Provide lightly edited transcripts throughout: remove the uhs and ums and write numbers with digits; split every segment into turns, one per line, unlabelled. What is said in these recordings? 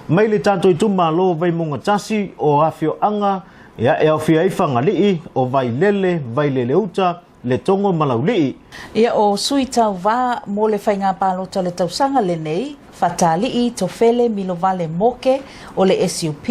Mai le tātou Itumālō Vaimauga tasi o Awhioanga ia e awhia i whangalii o Vailele uta le tongo malaulii.
Ia o Sui Tauvā mo le whainga Pālota le tausanga le nei, whatalii tofele milovale moke o le SUP.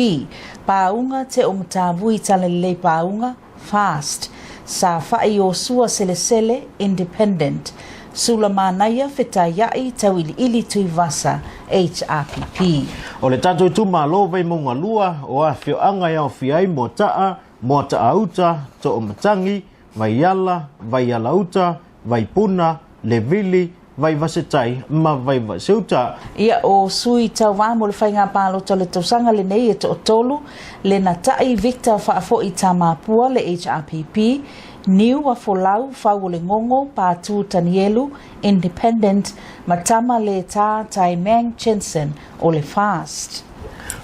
Pāunga te o mtavui tala le pāunga, fast. Sa whai o sua sele independent. Sula manaya whetaiai tauili ili tui vasa HRPP.
O le tātou Itumālō Vaimauga lua o Awhioanga ia o whiai mo taa uta, to o matangi, vai ala uta, vai puna, le vili, vai vasetai, ma vai vaseuta.
Ia o Sui Tauvā mo le whainga Pālota le tausanga le nei e to o tolu, le na tai Victor whaafo i tamapua le HRPP, Niu wa folau fau le ngongo pātu tanielu independent matama le tā Taimang Chensen o le fast.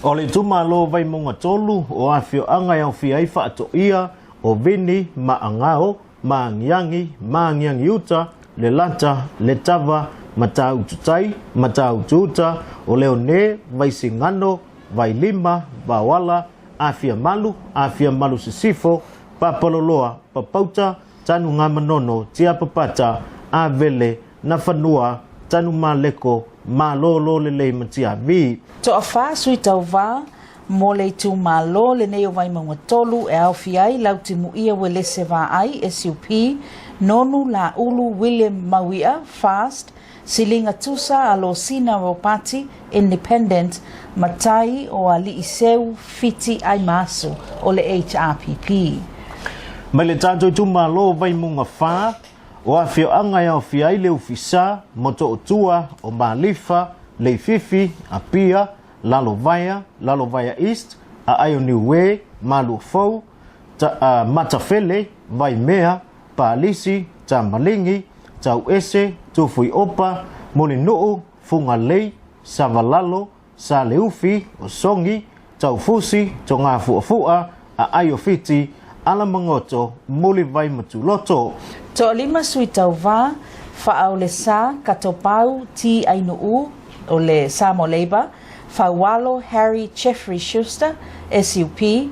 O le Itumālō Vaimauga tolu o Awhioanga ia o whiai whaatoia o vini maangao, maangiangi uta, le lata, le tava, matau tutai, matau tuta, o leo ne, vai singano, vai lima, vawala, awhia malu sisifo, papaloloa, papauta, tanu ngā manono, tia papata, avele, na whanua, tanu maleko, malolo le lei matia vi.
To a wha Sui Tauvā, mo le Itumālō le nei o Vaimauga tolu e au fiai lau te muia we lese vā ai SUP, nonu la ulu William Mawia, fast, silinga tusa alo sina ropati, independent, matai o ali iseu fiti ai masu o le HRPP.
Mai le tātou Itumālō Vaimauga whā, o Awhioanga ia o whiai le ufisa, moto o tua, o Malifa, le fifi, a pia, Lalo Vaya East, a Aio Niue, Malu Fou, Matafele, Vaimea, Pālisi, Tamalingi, Tau Ese, Tufui Opa, Molinuu, Fungalei, Savalalo, Saleufi, o Songi, Tau Fusi, Tonga Fuafua, a Aio Fiti, Ala Mangoto, Moli Vai Matuloto.
To lima Sui Tauvā, whaau le sā, katopau, ti ainuu, o le Samoa Labour, Fawalo Harry Jeffrey Schuster, SUP,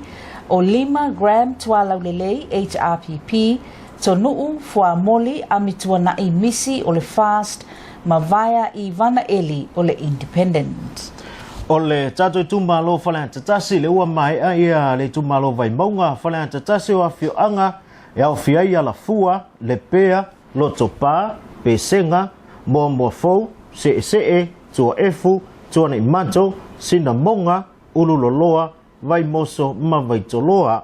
o 5 gram tualau lelei HRPP, to nuu fua moli amitua nai misi o le fast, mavaya i vana eli o le independent.
O le tātou Itumālō Faleatatasi le ua mai a ia le Itumālō Vaimauga Faleatatasi o Awhioanga e au whiai ala fua, le pea, Lotopa, pesenga, moa fou, see, tua efu, tua nei mato, sina monga, ululoloa, vai moso, ma vai toloa.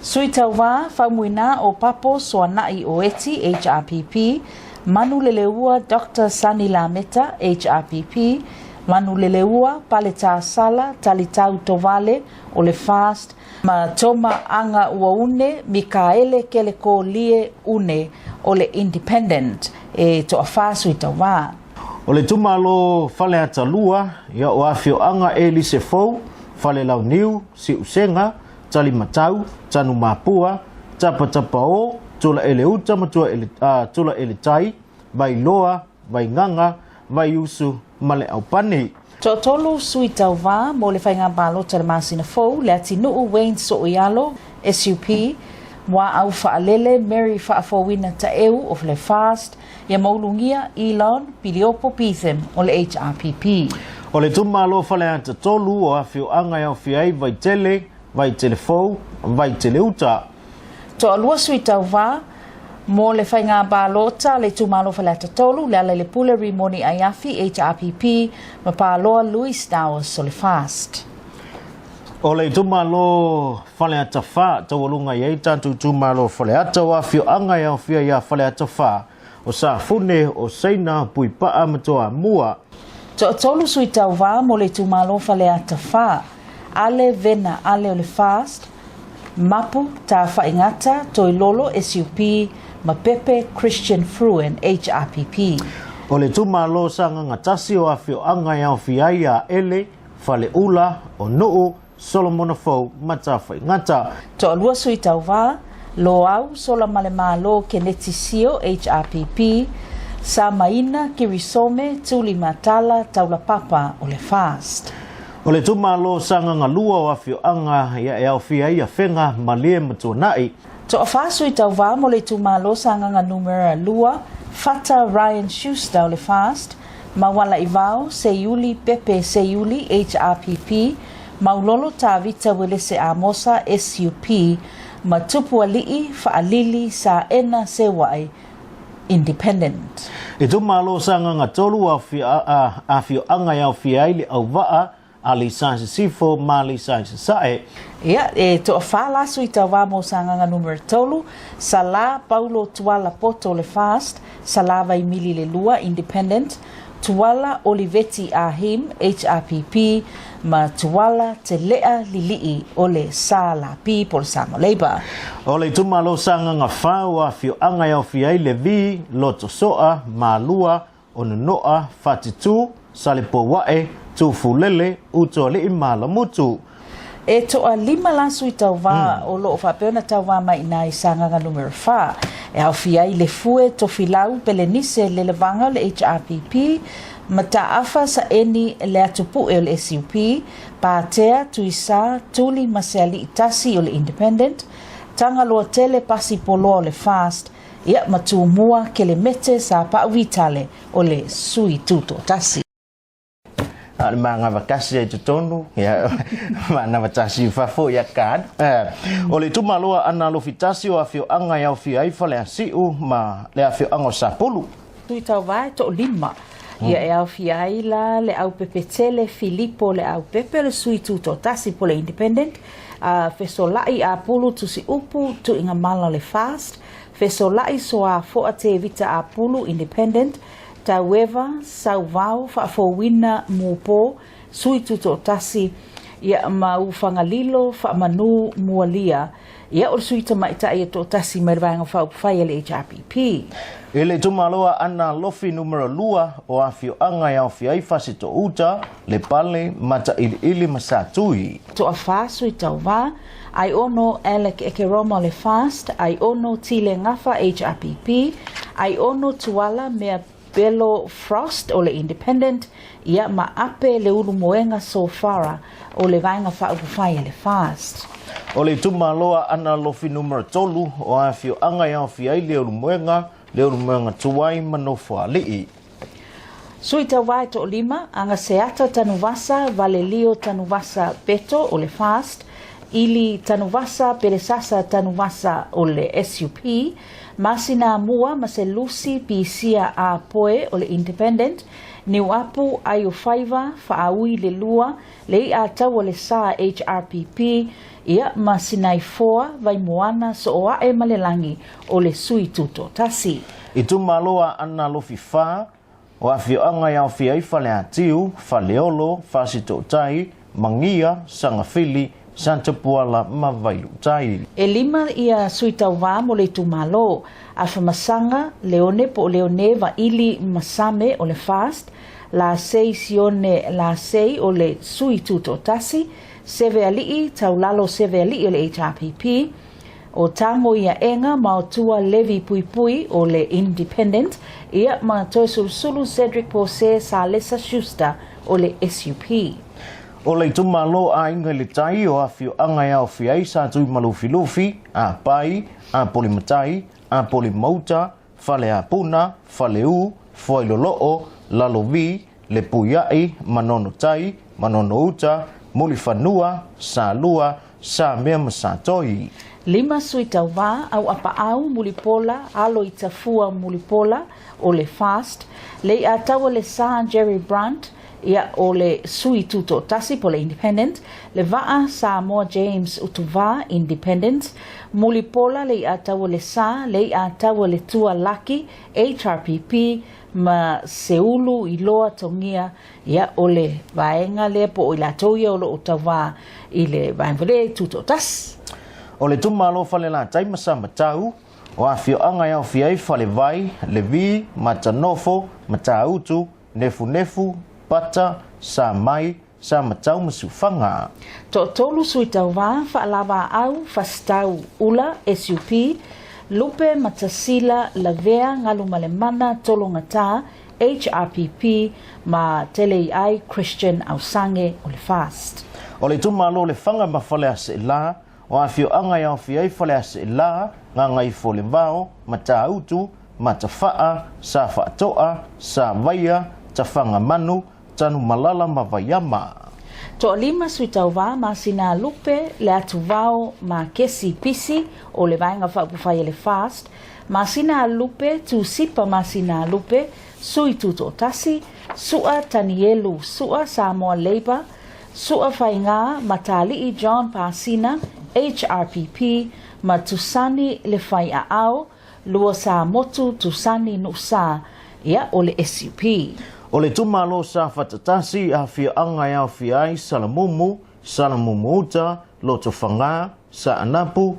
Sui Tauvā, whamuina o papo soa nai o eti HRPP, manu leleua Dr. Sani Lameta HRPP, manu leleua Paleta Sala talitau tovale o le fast, ma toma anga ua une Mikaele keleko lie une o le independent e to a wha Sui Tauvā.
O le Itumālō Faleata lua, ia o Awhioanga e lise fou, Falelau niu, si usenga, tali matau, tanu mapua, tapa o, tula ele uta, tula ele tai, vai loa, vai nganga, vai usu, male au pani.
To tolu Sui Tauvā, mo le whainga Pālota le masina fou, le ati nuu Wayne So'oialo, SUP, wa au faalele Mary faafowina ta eu of le fast, ia maulungia Elon Piliopo Pithem o le HRPP.
O le Itumālō Faleata tolu o Awhioanga ia o whiai vai tele fou, vai tele uta.
To alua Sui Tauvā, mo le whainga Pālota le Itumālō Faleata tolu, le ala le pule rimoni aiafi HRPP, ma Pāloa Louis Dowers o le fast.
O le Itumālō Faleata wha, tawalunga iei tātou Itumālō Faleata o Awhioanga ia o whiai ia Faleata wha, o sa fune o seina pui paa matoa mua.
To tolu Sui Tauvā mo le Itumālō Faleata wha, ale vena ale o le fast, mapu ta whaingata toi lolo SUP, ma pepe Christian Fruen HRPP.
O le Itumālō sanga ngatasi o Awhioanga ia o whiai ia ele, Faleula, o nuu, Solomona fou, mata whaingata.
To alua Sui Tauvā, lo au sola malemalo kenetisio HRPP, sa maina kirisome tuli matala taula papa o le fast.
O le Itumālō sanga lua o awhioanga ia e Aofi ai a whenga malie matua
To a Sui Tauvā mo le Itumālō sanga numera lua, Fata Ryan Schuster o le fast, Mawala Ivao, Seiuli Pepe Seiuli HRPP, Maulolo Tavita Welese Amosa SUP, Matupu Alii Faalili Sa Ena Sewai Independent.
Itumālō sanga tolu a awhioanga ia Aofi ai le auwaa a lisansi sifo ma lisansi sae.
Ia, to a whala Sui Tauvā mo sanga numero tolu, Sala Paulo Tuala Poto le fast, Sala Vaimili le lua Independent, Tuala Oliveti Ahim HRPP, ma Tuala Te Lea Lilii o le Sala Pi por Samoa.
O le Itumālō sanga whau a whioanga ia Aofi ai le vi, loto soa, ma lua, o noa, fatitu, salepo wae, tufulele, uto li imala mutu.
E to a lima la Sui Tauvā o lo fa peona Tauvā mai nai sanga numero 4. E Aofi ai le fue to filau pelenise le levanga le HRPP, mata afa sa eni le atupu e le SUP, pātea tuisa tuli maseali itasi o le Independent, tanga loa tele pasi polo o le fast, ia matumua ke le mete sa pauwitale o le sui tuto tasi.
Mga vakasi ay tutonu ya mana vatasi fafo ya kad o le Itumālō ana Alofi tasi o awhioanga ia Aofi ai Faleaseela ma le awhioanga o sapulu
Sui Tauvā to lima ia e Aofi ai la le au pepetele Filipo le au pepe le sui tuto tasi po le Independent fesolai a pulu tusi upu tu inga mala le fast fesolai soa foa te vita a pulu Independent Taueva, Sauvau, Whaafowina, Mupo, Sui Tuto Tasi, ia mau whangalilo, Whaamanu, Mualia, ia o Sui Tamaita ia to Tasi mervanga whaupuwhai le HRPP.
E le Itumālō ana Alofi numero lua o awhioanga ia Aofi ai Fasito Uta, le pale, mata ili masatui.
To a Sui Tauvā, ai ono Alec Ekeroma le fast, ai ono Tile Ngafa HRPP, ai ono Tuala mea Belo Frost o le Independent, ia ma ape le ulu moenga sofara o le vainga whaupuwhai le fast.
O le Itumālō ana Alofi numero tolu o awhioanga ia Aofi ai le ulu moenga tuai manofo alii.
Sui Tauvā to lima, anga seata tanuvasa, Valelio tanuvasa beto o le fast, ili tanuvasa peresasa tanuvasa o le SUP, Masina mua maselusi pisia a poe o le Independent, niu apu ayo faiva faaui le lua, le a tau le sa HRPP, ia masinai foa Vaimuana so o ae malelangi o le sui tuto tasi.
Itumālō ana Alofi wha, o awhioanga ia Aofi ai Faleatiu, Faleolo, Fasito Tai, Mangia, Sangafili, Santa Puala mavailu tai.
E lima ia Sui Tauvā mo le Itumālō, a whamasanga leone po leone va ili masame o le fast, la sei sione la sei o le sui tuto tasi, seve alii tau Lalo seve alii o le HRPP, o tango ia enga mautua levi pui pui o le Independent, ia ma toi sulu Cedric Pose sa Lesa Schuster o le SUP.
O le Itumālō a inga le tai o awhioanga ia Aofi ai sa tui malufi a pai, a polimatai, a polimauta, Faleapuna, Faleu, Foiloloo, Lalovi, le puiai, manono tai, manono uta, mulifanua, sa lua, sa mea masatoi.
Lima Sui Tauvā au apaau mulipola, alo itafua mulipola o le fast, le a taua le sa Jerry Brandt, ia o le sui tuto tasi po le Independent, le vaa Samoa James Utuvā Independent, mulipola le a taua le sa, le a taua le tua laki, HRPP, ma seulu i loa tongia, ia o le vaenga le po o la toia o lo Utuvā i le vaenvale tuto tasi.
O le Itumālō Falelatai ma Samatau, o awhioanga ia Aofi ai Falevai, Levi, Matanofo, Matautu, Nefu, Pata, Samai, Samatau masufanga.
To tolu Sui Tauvā, Faalava au, Fastau Ula, SUP, Lupe Matasila, Lavea, Ngalu Malemana, Tolongata, HRPP ma tele ai Christian Ausange o le fast.
O le Itumālō Lefaga ma Faleaseela o afioanga ia ofiai Faleaseela ngā ngai folevao ma tāutu ma tawhaa sa whaatoa sa vaia tawhanga manu tanu malala ma vaiama.
To lima Sui Tauvā ma sina lupe le atu vao ma kesi pisi o le vainga whaupufai le fast ma sina lupe tu sipa ma sina lupe sui tuto tasi sua tanielu sua Samoa Lepa sua whainga ma tālii John Pasina HRPP ma tusani le whai a ao lua sa motu tusani nusa ia o le SUP.
O le Itumālō Safata tasi a whianga ia whiai salamumu, salamumu uta, Lotofaga, sa anapu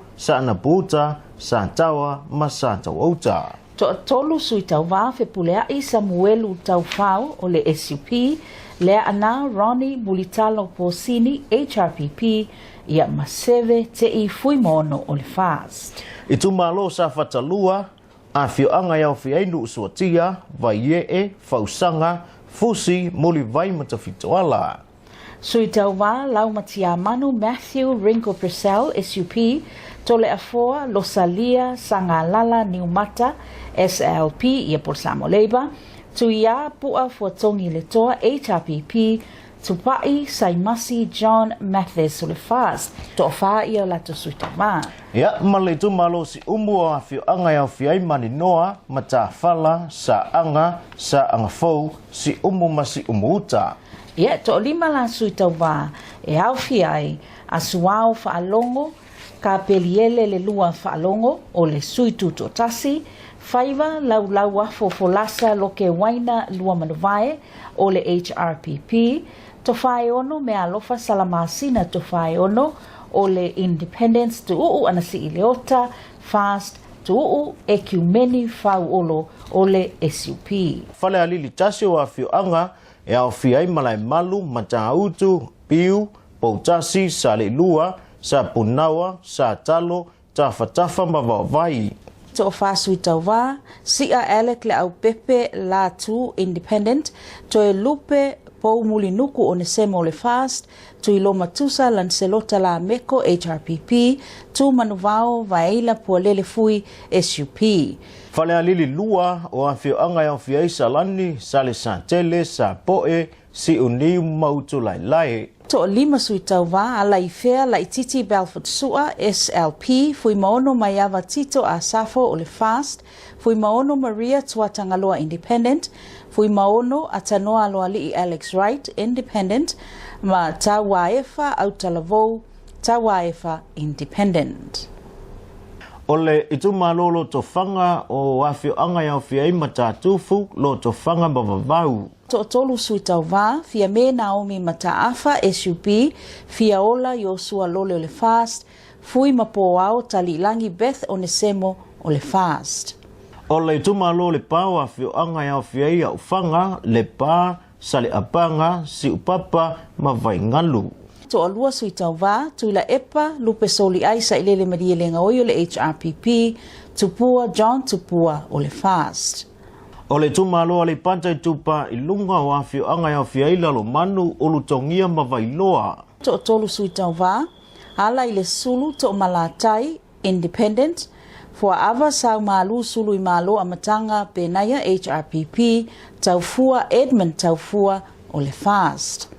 uta, sa tawa, ma sa tawa uta.
To tolu Sui Tauvā whepulea i Samuelu Taufau o le SUP, lea ana Ronnie Bulitalo Posini HRPP, ia maseve te i fuimono o le fast.
Itumālō Safata lua, a whianga ia whiai nu usuatia, vai fausanga, fusi, muli vai matawhitoala.
Sui Tauvā laumatia manu Matthew Rinko Purcell SUP, tole afoa Losalia Sangalala Niumata SLP ia por Samoa Leba, tuia pua fuatongi le toa HRPP, tupai Saimasi John Mathis o le fast, to wha ia lato Sui Tauvā.
Ia, ma le Itumālō si umu a whianga ia whiai mani noa, ma tā whala, sa anga fau, si umu ma si umu uta.
Ia, to lima la Sui Tauvā, e au fiai, a suao whaalongo, ka peliele le lua whaalongo, o le sui tuto tasi, whaiva lau afo folasa loke waina lua manuvae, o le HRPP, to whae ono me alofa salamasina to whae ono, o le Independence tu anasi i leota, fast tu ekumeni whau olo, o le SUP.
Falealili tasi o a whioanga, e au whiai malai malu, matautu, piu, poutasi, sa le lua, sa punawa, sa talo, tawhatafa ma vawai.
To wha Sui Tauvā, sia Alec le au pepe la tu Independent, to e lupe pou muli nuku o ne semo le fast, tu ilo matusa lancelota la meko HRPP, tu manuvao vaila pualele fui SUP.
Falealili lua o a whioanga ia whiai salani, sa le santele, sa poe, si uniu mautu lai.
To lima Sui Tauvā ala i fea la i titi Belford Sua SLP, fui maono maiava tito a Safo o le fast, fui maono Maria Tuatangaloa Independent, fui maono a tanoa aloa li Alex Wright Independent, ma tawaefa au talavou tawaefa Independent.
O le Itumālō Lotofaga o a whioanga ia whiai ma tātufu Lotofaga ma vavau.
To tolu Sui Tauvā, fia me Naomi Mataafa SUP, fia ola Yosua Lole o le fast, fui mapoao talilangi Beth o nesemo o le fast.
O le Itumālō le pau a whioanga ia whiai au whanga, le pā, sale apanga, si upapa, ma vaingalu.
To alua Sui Tauvā, tuila epa, lupe soli aisa ilele maria lenga oi o le HRPP, tupua John tupua o le fast.
O le Itumālō Aleipata Itupa i lunga o a whioanga ia whiai lalo manu o lutongia ma vailoa.
To tolu Sui Tauvā, ala i le sulu to malatai Independent, fua ava sau malu sulu i malo amatanga penaya HRPP, taufua Edmund taufua o le fast.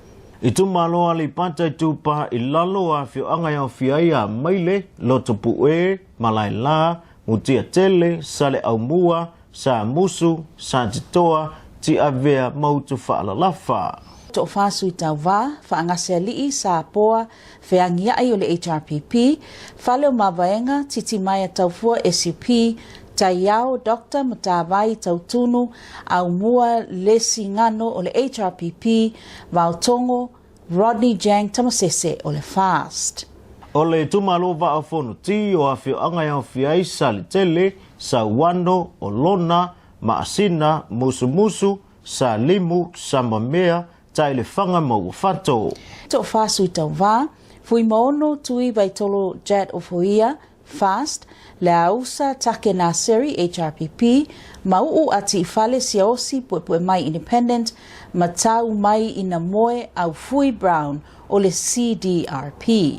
Itumālō Aleipata Itupa i lalo a whioanga ia whiai a maile, lotopue, malaila, mutia tele, sale au mua, sa musu, sa titoa, ti avea mautu whaalalafa.
To wha Sui Tauvā, whaangasea lii sa poa, whiangia ai o le HRPP, whaleo mawaenga, titi maia taufua SUP, taiao Dr. Matawai tautunu, au mua lesi ngano o le HRPP, Vautongo, Rodney Jang tamasese o le fast.
O le Itumālō va a Fonoti o a whioanga ia whiai sa le tele, sa wano, o lona, maasina, musu, sa limu, sa mamea, tai le whanga mauafato.
To wha Sui Tauvā, fui maono tui vai tolo Jad o Fuia, FAST, le ausa take na seri HRPP, mau ati I fale siaosi pue mai independent, matau mai ina moe au Fui Brown o le CDRP.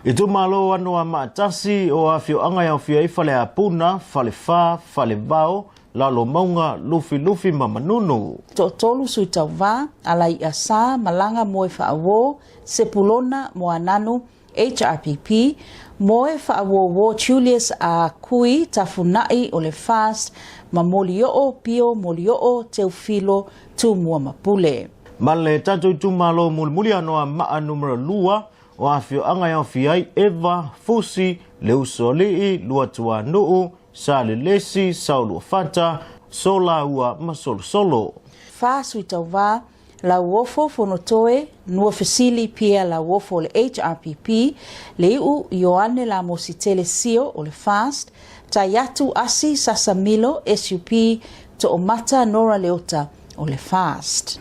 Itumālō Anoamaa tasi o afio angai au fia I Faleapuna, Falefā, Falevao, Lalo maunga lufi mamanunu.
Tolu Sui Tauvā, alai asa malanga moe whaawo, sepulona moananu, HRPP, moe whaawo Julius a kui tafunai o le FAST, ma molioo pio molioo teufilo tu mua mapule.
Male tatou Itumālō mulmuli Anoamaa numero 2, o afio angai au fiai Eva, Fusi, Leusolii, Luatua Nuu, Salelesi, Saulufata, Sola ua Masolo.
Fa Sui Tauvā, la wofo fonotoe, nua fesili pia la wofo le HRPP, le u Ioane la mositele sio o le FAST, tayatu asi sasamilo SUP, to omata nora leota o le FAST.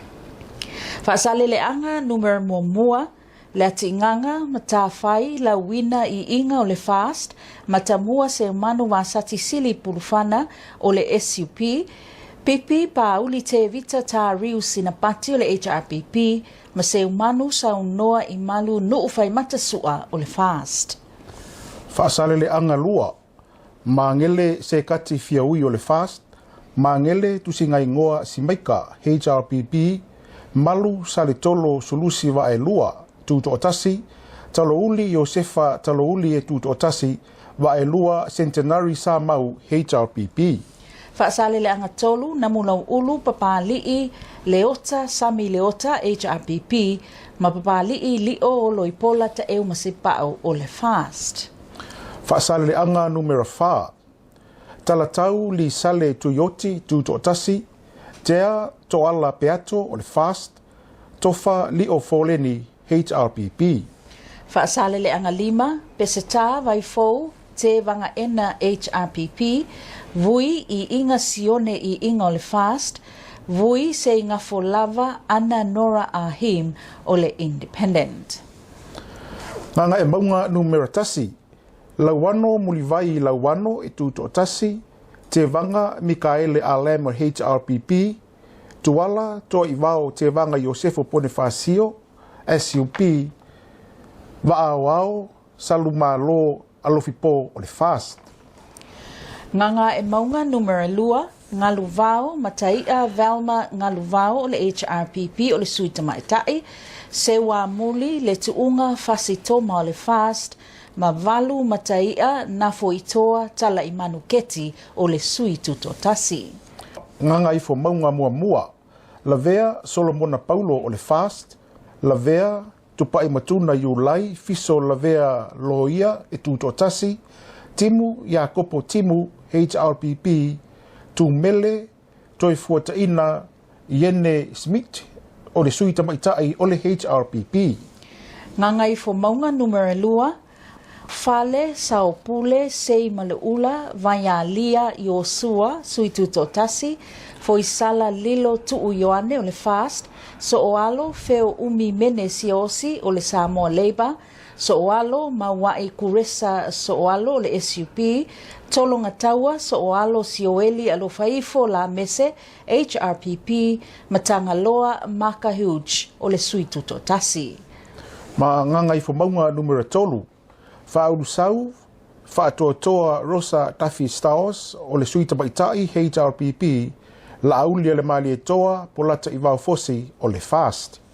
Faasaleleaga numero mua, le atinganga matawhai la wina I inga o le FAST, matamua se manu wasati sili pulufana o le SUP, pipi pa uli te vita ta riu sinapati o le HRPP, ma se manu sa unoa I malu nuu fai matasua o le FAST.
Faasaleleaga lua, mangele se kati fiaui o le FAST, mangele tusingaingoa simaika HRPP, malu salitolo sulusi wa e lua, tuto otasi, talouli Josefa talouli e tuto otasi, wa e lua centenary Sāmau HRPP.
Faasaleleaga tolu namulau ulu papalii leota sami leota HRPP, ma papalii lio o loipola ta eu masipao o le FAST.
Faasaleleaga numero 4, talatau li sale tuyoti tuto otasi, tea toala peato o le FAST, tofa lio foleni HRPP.
Faasaleleaga 5, peseta vaifou te vanga ena HRPP, vui I inga sione I inga o le FAST, vui se inga folava ana nora ahim o le independent.
Nganga e maunga numero tasi, lauano mulivai lauano e tuto otasi, te vanga Mikaele Alema HRPP, tuala to Ivao te vanga Josefo Ponefasio, SUP, Vaawao, Salumālō, Alofi po o le FAST.
Nganga e maunga numero 2, ngaluvao mataia Velma ngaluvao o le HRPP o le Sui Tauvā, se wa muli le tuunga fasitoma o le FAST, ma valu mataia na foitoa tala I manuketi o le Sui tutotasi.
Nganga ifo maunga mua, lavea Solomona Paulo o le FAST, lavea tupai matuna Iulai, fiso lavea loia e tutotasi, Timu Iakopo Timu HRPP, Tumele, toi fuataina Iene Smith o le Sui Tauvā o le HRPP.
Nganga ifo maunga numero 2, Fale saopule sei maleula vaialia Iosua Sui tutotasi, foisala lilo tuu Ioane o le FAST, so oalo feo umi mene siosi o le Samoa Labor, so oalo mawai kuresa so oalo le SUP, tolonga taua so oalo sioeli alofaifo la mese HRPP, matangaloa maka huge o le Sui tutotasi.
Ma nganga ifo maunga numero 3, Faaurusau, Faatoatoa Rosa Tafi Stars o le Sui Tauvā HRPP, la aulia le mali e toa polata I vau fosi o le FAST.